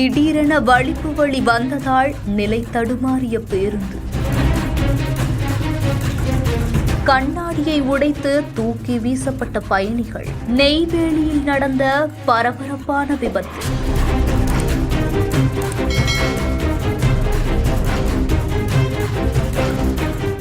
திடீரென வலிப்பு வழி வந்ததால் நிலை தடுமாறிய பேருந்து. கண்ணாடியை உடைத்து தூக்கி வீசப்பட்ட பயணிகள். நெய்வேலியில் நடந்த பரபரப்பான விபத்து.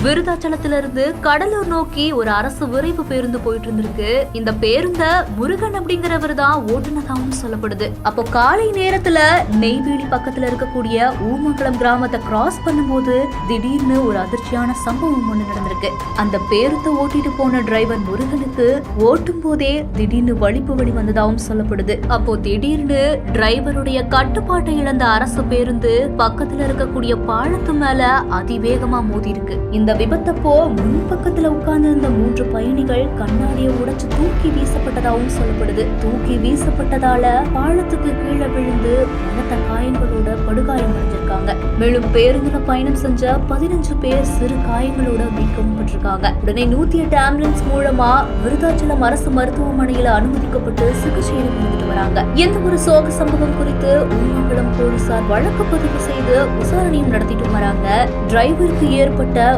விருதாச்சலத்திலிருந்து கடலூர் நோக்கி ஒரு அரசு விரைவு பேருந்து போயிட்டு இருந்திருக்கு. இந்த பேருந்த முருகன் அப்படிங்கிறவர் தான் ஓட்டுனதாகவும் சொல்லப்படுது. அப்போ காலை நேரத்துல நெய்வேலி பக்கத்துல இருக்கக்கூடிய ஊமங்கலம் கிராமத்தை கிராஸ் பண்ணும்போது திடீர்னு ஒரு அதிர்ச்சியான சம்பவம் ஒண்ணு நடந்திருக்கு. அந்த பேருந்தை ஓட்டிட்டு போன டிரைவர் முருகனுக்கு ஓட்டும் போதே திடீர்னு வலிப்பு வழி வந்ததாகவும் சொல்லப்படுது. அப்போ திடீர்னு டிரைவருடைய கட்டுப்பாட்டை இழந்த அரசு பேருந்து பக்கத்துல இருக்கக்கூடிய பாலத்து மேல அதிவேகமா மோதி இருக்கு. இந்த விபத்தப்போ முன்பக்கத்துல உட்கார்ந்து இருந்த 3 பயணிகள் கண்ணாடியை உடைச்சு தூக்கி வீசப்பட்டதாகவும் சொல்லப்படுது. தூக்கி வீசப்பட்டதால பாலத்துக்கு கீழே விழுந்து பலத்த காயங்களோட படுகாயம் அடைஞ்சிருக்காங்க. மேலும் பேருந்துல பயணம் செஞ்ச 15 பேர் சிறு காயங்களோட மீட்கவும் பட்டிருக்காங்க. உடனே 108 ஆம்புலன்ஸ் மூலமா விருதாச்சலம் அரசு மருத்துவமனையில அனுமதிக்கப்பட்டு சிகிச்சையில் இருந்துட்டு வராங்க. எந்த ஒரு சோக சம்பவம் குறித்து ஊமங்கலம் போலீசார் வழக்கு பதிவு செய்து விசாரணையும் நடத்திட்டு வராங்க. டிரைவருக்கு ஏற்பட்ட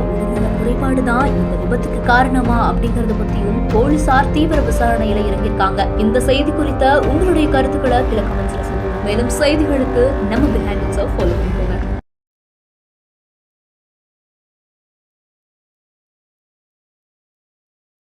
குறைபாடுதான் இந்த விபத்துக்கு காரணமா அப்படிங்கறத பத்தியும் போலீசார் தீவிர விசாரணையில இறங்கியிருக்காங்க. இந்த செய்தி குறித்த உங்களுடைய கருத்துக்களை கீழே கமெண்ட்ஸ்ல சொல்லுங்க. மேலும் செய்திகளுக்கு நம்ம பிஹைண்ட் இட்ஸ் ஃபாலோ